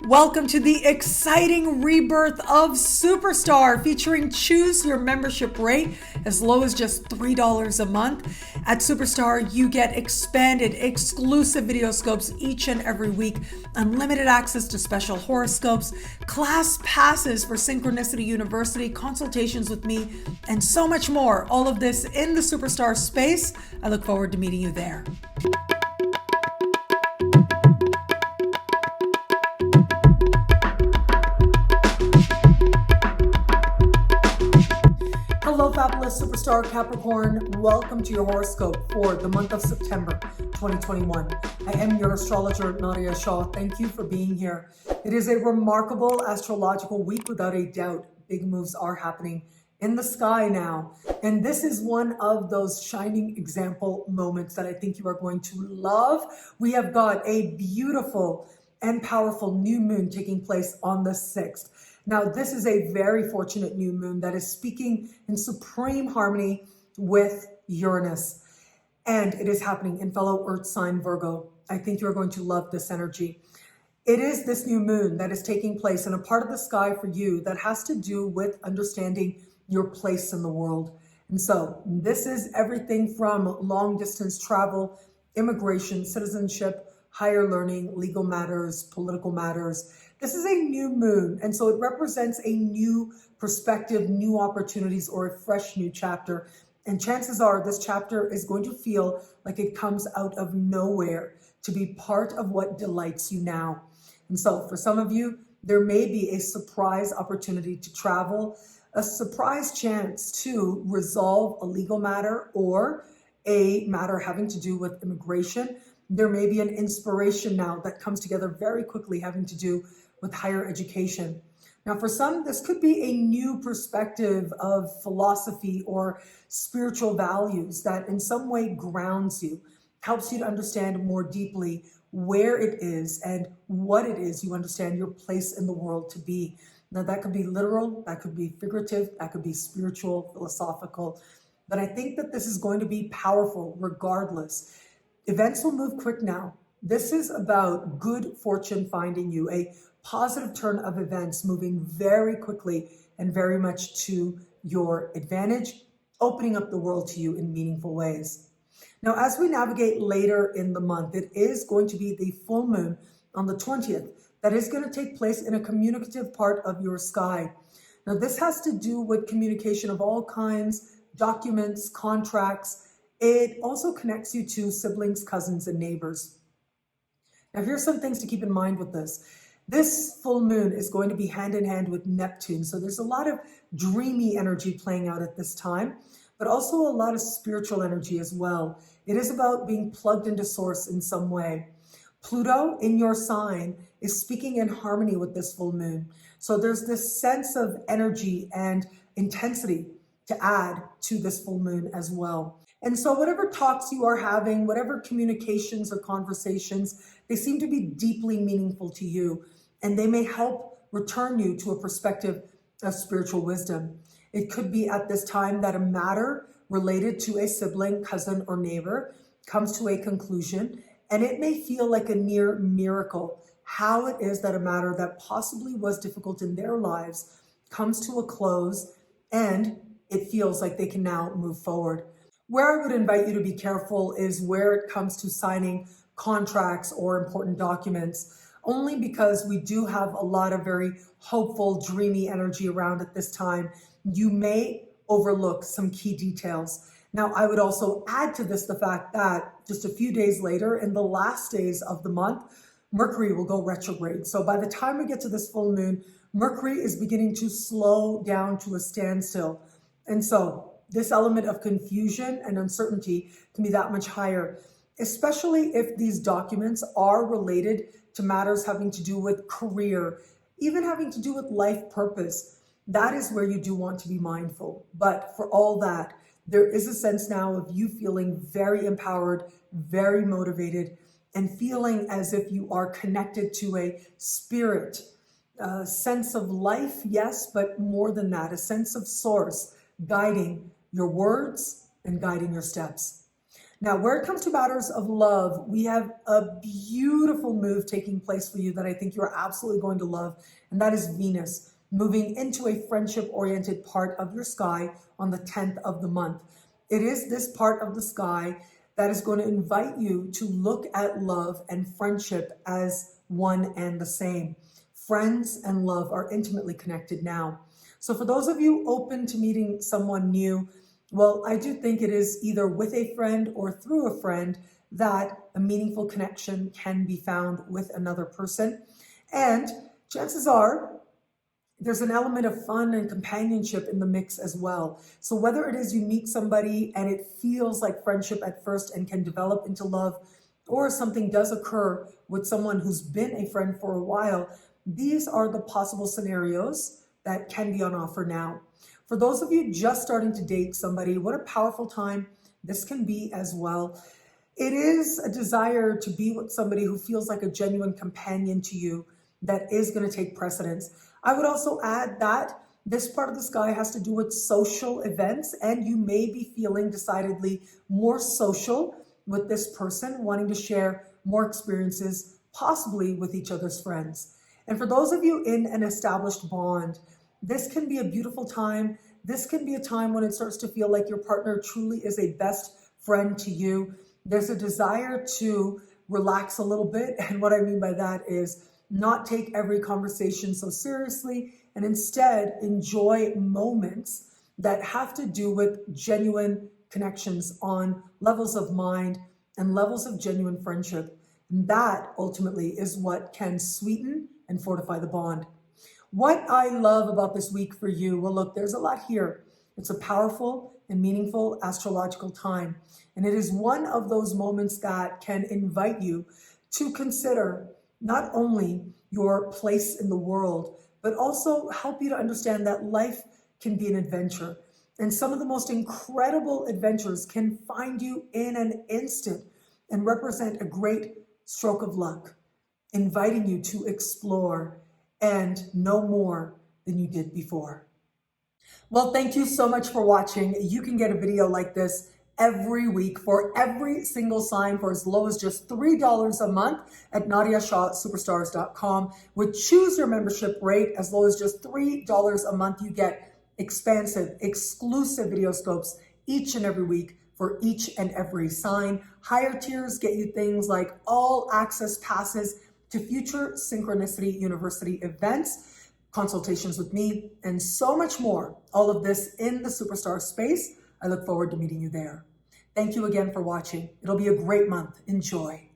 Welcome to the exciting rebirth of Superstar, featuring choose your membership rate as low as just $3 a month. At Superstar, you get expanded, exclusive video scopes each and every week, unlimited access to special horoscopes, class passes for Synchronicity University, consultations with me, and so much more. All of this in the Superstar space. I look forward to meeting you there. Hello, fabulous superstar Capricorn. Welcome to your horoscope for the month of September 2021. I am your astrologer, Nadiya Shah. Thank you for being here. It is a remarkable astrological week without a doubt. Big moves are happening in the sky now. And this is one of those shining example moments that I think you are going to love. We have got a beautiful and powerful new moon taking place on the 6th. Now, this is a very fortunate new moon that is speaking in supreme harmony with Uranus. And it is happening in fellow Earth sign Virgo. I think you're going to love this energy. It is this new moon that is taking place in a part of the sky for you that has to do with understanding your place in the world. And so this is everything from long distance travel, immigration, citizenship, higher learning, legal matters, political matters. This is a new moon, and so it represents a new perspective, new opportunities, or a fresh new chapter. And chances are this chapter is going to feel like it comes out of nowhere to be part of what delights you now. And so for some of you, there may be a surprise opportunity to travel, a surprise chance to resolve a legal matter or a matter having to do with immigration. There may be an inspiration now that comes together very quickly having to do with higher education. Now, for some, this could be a new perspective of philosophy or spiritual values that in some way grounds you, helps you to understand more deeply where it is and what it is you understand your place in the world to be. Now, that could be literal, that could be figurative, that could be spiritual, philosophical, but I think that this is going to be powerful regardless. Events will move quick now. This is about good fortune finding you, a positive turn of events moving very quickly and very much to your advantage, opening up the world to you in meaningful ways. Now, as we navigate later in the month, it is going to be the full moon on the 20th that is going to take place in a communicative part of your sky. Now, this has to do with communication of all kinds, documents, contracts. It also connects you to siblings, cousins, and neighbors. Now, here's some things to keep in mind with this. This full moon is going to be hand in hand with Neptune. So there's a lot of dreamy energy playing out at this time, but also a lot of spiritual energy as well. It is about being plugged into source in some way. Pluto in your sign is speaking in harmony with this full moon. So there's this sense of energy and intensity to add to this full moon as well. And so whatever talks you are having, whatever communications or conversations, they seem to be deeply meaningful to you, and they may help return you to a perspective of spiritual wisdom. It could be at this time that a matter related to a sibling, cousin, or neighbor comes to a conclusion, and it may feel like a near miracle how it is that a matter that possibly was difficult in their lives comes to a close, and it feels like they can now move forward. Where I would invite you to be careful is where it comes to signing contracts or important documents, only because we do have a lot of very hopeful, dreamy energy around at this time. You may overlook some key details. Now, I would also add to this the fact that just a few days later, in the last days of the month, Mercury will go retrograde. So by the time we get to this full moon, Mercury is beginning to slow down to a standstill. And so this element of confusion and uncertainty can be that much higher, especially if these documents are related to matters having to do with career, even having to do with life purpose. That is where you do want to be mindful. But for all that, there is a sense now of you feeling very empowered, very motivated, and feeling as if you are connected to a spirit, a sense of life, yes, but more than that, a sense of source guiding your words and guiding your steps. Now, where it comes to matters of love, we have a beautiful move taking place for you that I think you're absolutely going to love, and that is Venus moving into a friendship-oriented part of your sky on the 10th of the month. It is this part of the sky that is going to invite you to look at love and friendship as one and the same. Friends and love are intimately connected now. So for those of you open to meeting someone new, well, I do think it is either with a friend or through a friend that a meaningful connection can be found with another person. And chances are there's an element of fun and companionship in the mix as well. So whether it is you meet somebody and it feels like friendship at first and can develop into love, or something does occur with someone who's been a friend for a while, these are the possible scenarios that can be on offer now. For those of you just starting to date somebody, what a powerful time this can be as well. It is a desire to be with somebody who feels like a genuine companion to you that is going to take precedence. I would also add that this part of the sky has to do with social events, and you may be feeling decidedly more social with this person, wanting to share more experiences, possibly with each other's friends. And for those of you in an established bond, this can be a beautiful time. This can be a time when it starts to feel like your partner truly is a best friend to you. There's a desire to relax a little bit. And what I mean by that is not take every conversation so seriously and instead enjoy moments that have to do with genuine connections on levels of mind and levels of genuine friendship. And that ultimately is what can sweeten and fortify the bond. What I love about this week for you, well, look, there's a lot here. It's a powerful and meaningful astrological time. And it is one of those moments that can invite you to consider not only your place in the world, but also help you to understand that life can be an adventure. And some of the most incredible adventures can find you in an instant and represent a great stroke of luck, inviting you to explore and know more than you did before. Well, thank you so much for watching. You can get a video like this every week for every single sign for as low as just $3 a month at NadiyaShahSuperstars.com. With Choose Your Membership rate as low as just $3 a month, you get expansive, exclusive video scopes each and every week for each and every sign. Higher tiers get you things like all access passes to future Synchronicity University events, consultations with me, and so much more. All of this in the Superstar space. I look forward to meeting you there. Thank you again for watching. It'll be a great month. Enjoy.